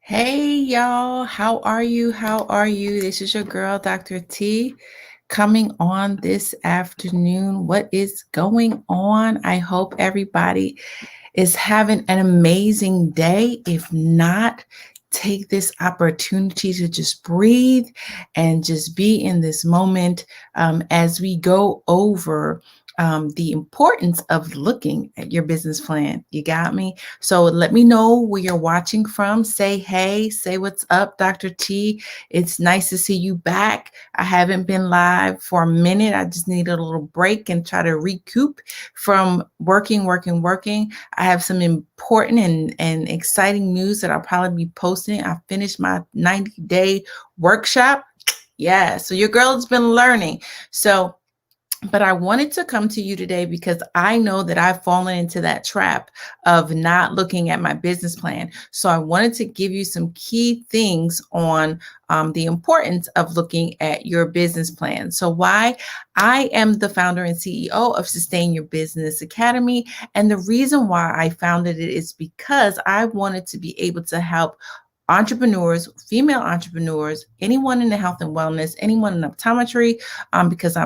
Hey y'all, how are you? How are you? This is your girl, Dr. T, coming on this afternoon. What is going on? I hope everybody is having an amazing day. If not, take this opportunity to just breathe and just be in this moment as we go over the importance of looking at your business plan. You got me? So let me know where you're watching from. Say hey, say what's up, Dr. T. It's nice to see you back. I haven't been live for a minute. I just needed a little break and try to recoup from working. I have some important and exciting news that I'll probably be posting. I finished my 90-day workshop. Yeah, so your girl has been learning. But I wanted to come to you today because I know that I've fallen into that trap of not looking at my business plan. So I wanted to give you some key things on the importance of looking at your business plan. So why? I am the founder and CEO of Sustain Your Business Academy. And the reason why I founded it is because I wanted to be able to help entrepreneurs, female entrepreneurs, anyone in the health and wellness, anyone in optometry, because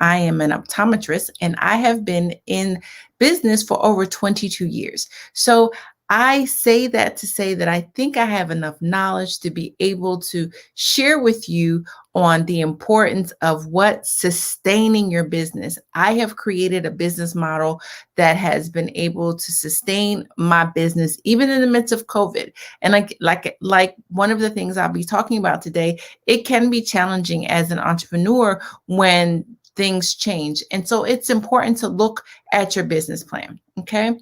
I am an optometrist and I have been in business for over 22 years. So I say that to say that I think I have enough knowledge to be able to share with you on the importance of what sustaining your business. I have created a business model that has been able to sustain my business even in the midst of COVID. And like one of the things I'll be talking about today, it can be challenging as an entrepreneur when things change. And so it's important to look at your business plan. Okay.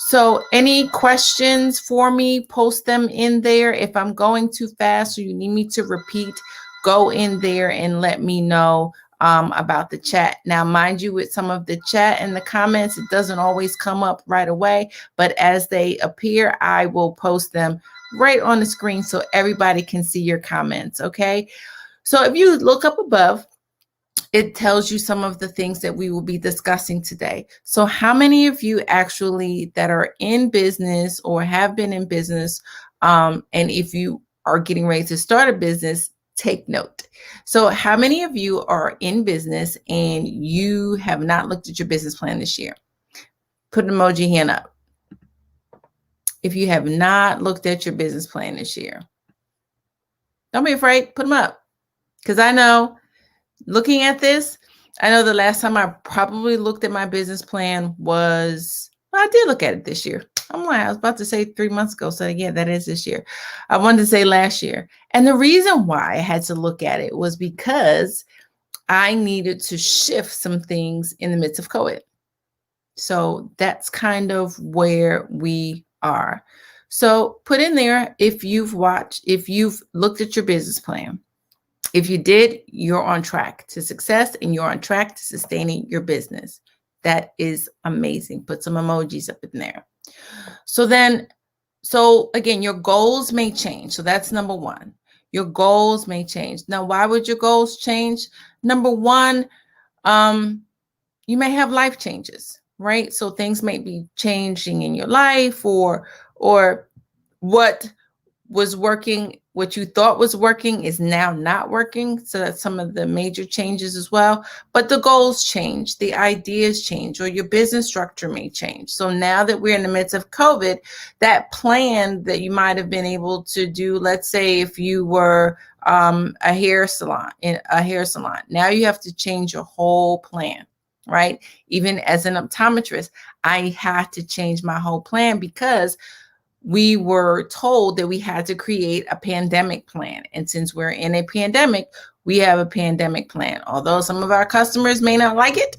So any questions for me, post them in there. If I'm going too fast or you need me to repeat, go in there and let me know about the chat. Now, mind you, with some of the chat and the comments, it doesn't always come up right away, but as they appear, I will post them right on the screen so everybody can see your comments. Okay. So if you look up above, it tells you some of the things that we will be discussing today. So how many of you actually that are in business or have been in business, and if you are getting ready to start a business, take note. So how many of you are in business and you have not looked at your business plan this year? Put an emoji hand up. If you have not looked at your business plan this year, don't be afraid, put them up. Because I know looking at this, I know the last time I probably looked at my business plan was, well, I did look at it this year. I'm lying. I was about to say 3 months ago. So yeah, that is this year. I wanted to say last year. And the reason why I had to look at it was because I needed to shift some things in the midst of COVID. So that's kind of where we are. So put in there if you've looked at your business plan. If you did, you're on track to success and you're on track to sustaining your business. That is amazing. Put some emojis up in there. So again, your goals may change. So that's number one. Your goals may change. Now, why would your goals change? Number one, you may have life changes, right? So things may be changing in your life or what was working, what you thought was working is now not working. So that's some of the major changes as well. But the goals change, the ideas change, or your business structure may change. So now that we're in the midst of COVID, that plan that you might have been able to do, let's say if you were a hair salon, now you have to change your whole plan, right? Even as an optometrist, I had to change my whole plan because we were told that we had to create a pandemic plan. And since we're in a pandemic, we have a pandemic plan. Although some of our customers may not like it,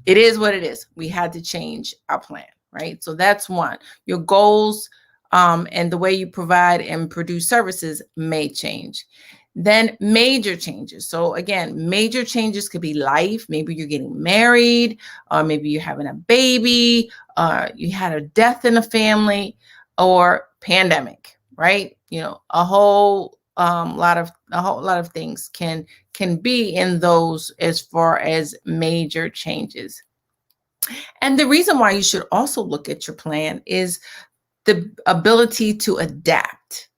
it is what it is. We had to change our plan, right? So that's one. Your goals and the way you provide and produce services may change. Then major changes. So again, major changes could be life. Maybe you're getting married, or maybe you're having a baby, you had a death in the family, or pandemic, right? You know, a whole lot of things can be in those as far as major changes. And the reason why you should also look at your plan is the ability to adapt.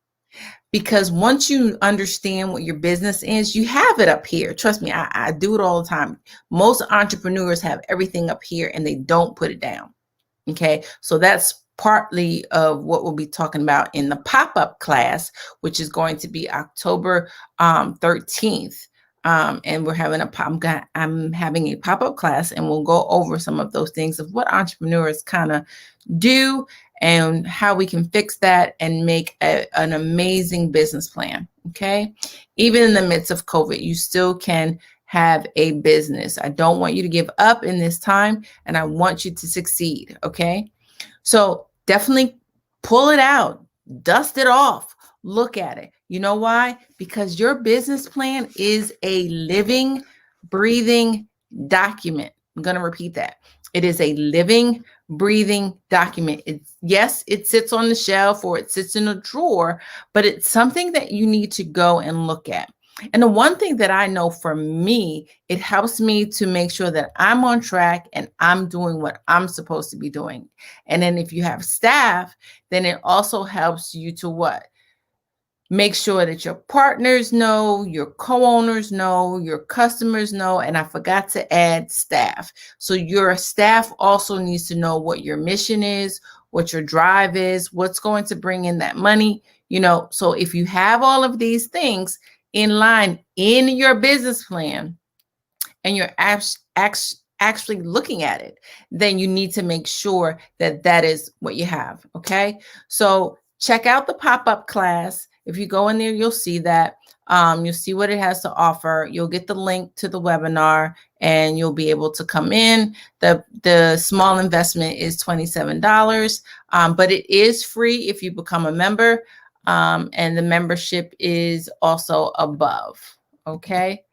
because once you understand what your business is, you have it up here. Trust me, I do it all the time. Most entrepreneurs have everything up here and they don't put it down. Okay, so that's partly of what we'll be talking about in the pop-up class, which is going to be October 13th. And we're having I'm having a pop-up class, and we'll go over some of those things of what entrepreneurs kind of do and how we can fix that and make an amazing business plan. Okay, even in the midst of COVID, you still can have a business. I don't want you to give up in this time, and I want you to succeed. Okay, so definitely pull it out, dust it off, look at it. You know why? Because your business plan is a living, breathing document. I'm going to repeat that. It is a living, breathing document. Yes, it sits on the shelf or it sits in a drawer, but it's something that you need to go and look at. And the one thing that I know for me, it helps me to make sure that I'm on track and I'm doing what I'm supposed to be doing. And then if you have staff, then it also helps you to what? Make sure that your partners know, your co-owners know, your customers know, and I forgot to add staff. So your staff also needs to know what your mission is, what your drive is, what's going to bring in that money. So if you have all of these things in line in your business plan and you're actually looking at it, then you need to make sure that that is what you have. Okay, so check out the pop-up class. If you go in there, you'll see that. You'll see what it has to offer. You'll get the link to the webinar and you'll be able to come in. The small investment is $27, but it is free if you become a member. And the membership is also above. Okay.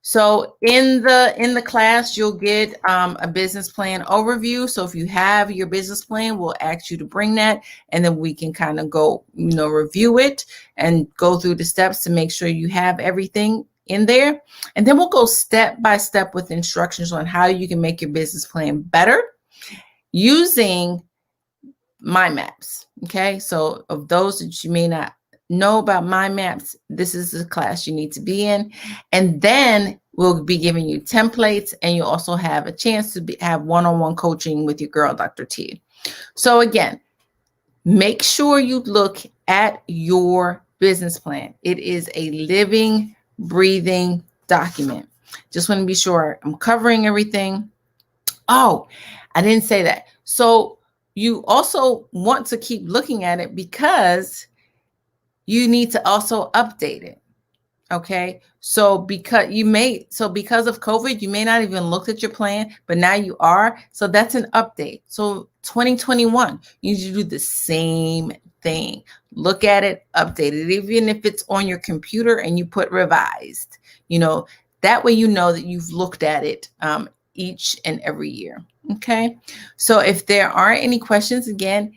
So in the class, you'll get a business plan overview. So if you have your business plan, we'll ask you to bring that, and then we can kind of go, review it and go through the steps to make sure you have everything in there. And then we'll go step by step with instructions on how you can make your business plan better using mind maps. Okay, so of those that you may not know about mind maps, this is the class you need to be in. And then we'll be giving you templates, and you also have a chance to have one-on-one coaching with your girl, Dr. T. So again, make sure you look at your business plan. It is a living, breathing document. Just want to be sure I'm covering everything. Oh, I didn't say that. So you also want to keep looking at it because you need to also update it. Okay. So because of COVID, you may not even look at your plan, but now you are. So that's an update. So 2021, you need to do the same thing. Look at it, update it, even if it's on your computer and you put revised, that way you know that you've looked at it each and every year. Okay. So if there aren't any questions, again,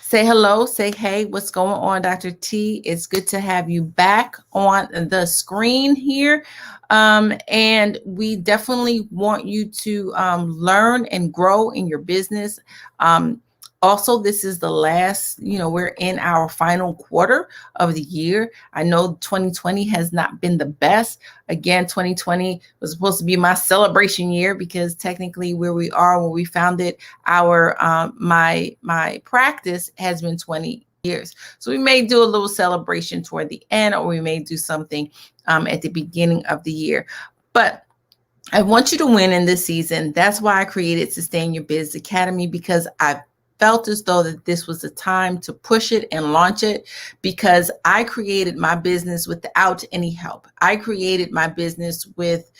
say hello, say, hey, what's going on, Dr. T? It's good to have you back on the screen here. And we definitely want you to learn and grow in your business. Also, this is the last, we're in our final quarter of the year. I know 2020 has not been the best. Again, 2020 was supposed to be my celebration year because technically where we are when we founded my practice has been 20 years. So we may do a little celebration toward the end, or we may do something at the beginning of the year. But I want you to win in this season. That's why I created Sustain Your Biz Academy, because I felt as though that this was the time to push it and launch it, because I created my business without any help. I created my business with,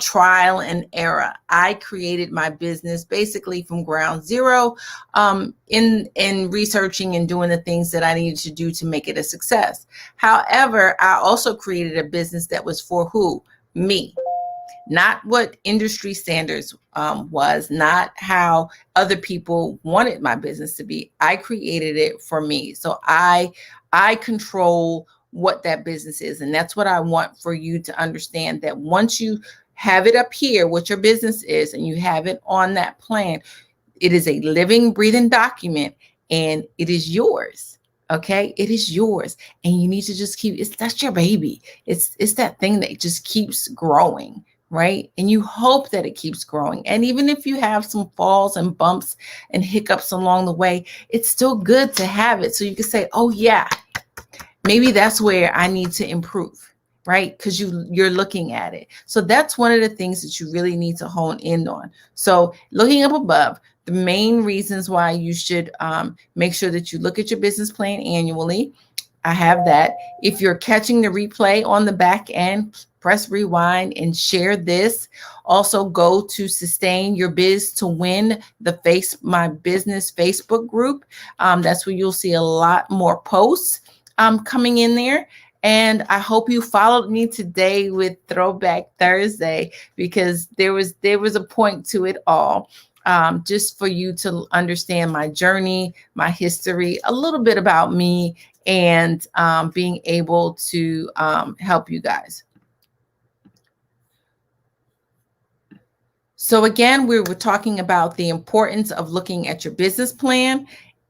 trial and error. I created my business basically from ground zero, in researching and doing the things that I needed to do to make it a success. However, I also created a business that was for who? Me. Not what industry standards was, not how other people wanted my business to be. I created it for me. So I control what that business is. And that's what I want for you to understand, that once you have it up here, what your business is, and you have it on that plan, it is a living, breathing document and it is yours. Okay, it is yours, and you need to just keep that's your baby. It's that thing that just keeps growing, right? And you hope that it keeps growing. And even if you have some falls and bumps and hiccups along the way, it's still good to have it so you can say, "Oh yeah, maybe that's where I need to improve," right? Because you're looking at it. So that's one of the things that you really need to hone in on. So looking up above, the main reasons why you should make sure that you look at your business plan annually. I have that. If you're catching the replay on the back end, press rewind and share this. Also, go to Sustain Your Biz to Win, the My Business Facebook group. That's where you'll see a lot more posts coming in there. And I hope you followed me today with Throwback Thursday, because there was a point to it all. Just for you to understand my journey, my history, a little bit about me, and being able to help you guys. So again, we were talking about the importance of looking at your business plan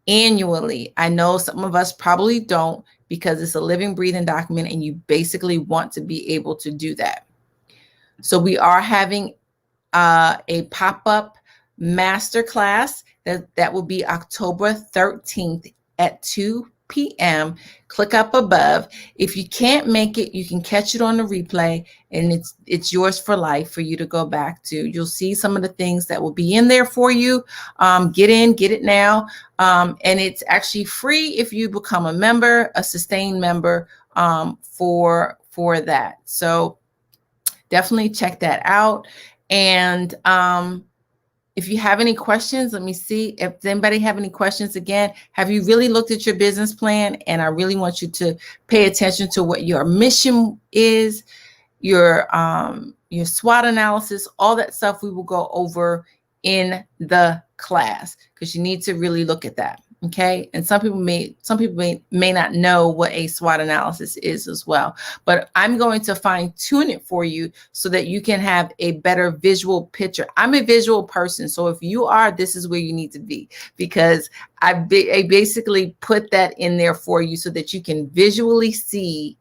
annually. I know some of us probably don't, because it's a living, breathing document, and you basically want to be able to do that. So we are having a pop-up masterclass that will be October 13th at 2 p.m. Click up above. If you can't make it, you can catch it on the replay, and it's yours for life for you to go back to. You'll see some of the things that will be in there for you. Get it now. And it's actually free if you become a member, a Sustain member, for that. So definitely check that out. And if you have any questions, let me see. If anybody have any questions, again, have you really looked at your business plan? And I really want you to pay attention to what your mission is, your SWOT analysis, all that stuff we will go over in the class, because you need to really look at that. Okay. And some people may not know what a SWOT analysis is as well, but I'm going to fine tune it for you so that you can have a better visual picture. I'm a visual person. So if you are, this is where you need to be, because I basically put that in there for you so that you can visually see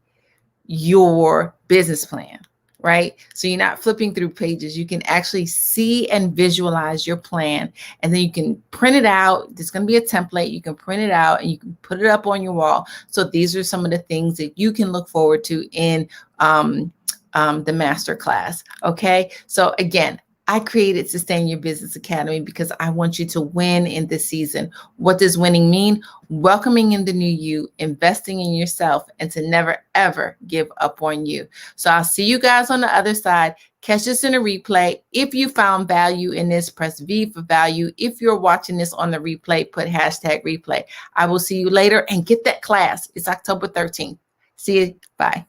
your business plan, right? So you're not flipping through pages. You can actually see and visualize your plan, and then you can print it out. There's going to be a template. You can print it out and you can put it up on your wall. So these are some of the things that you can look forward to in the master class. Okay. So again, I created Sustain Your Business Academy because I want you to win in this season. What does winning mean? Welcoming in the new you, investing in yourself, and to never, ever give up on you. So I'll see you guys on the other side. Catch us in a replay. If you found value in this, press V for value. If you're watching this on the replay, put #replay. I will see you later, and get that class. It's October 13th. See you. Bye.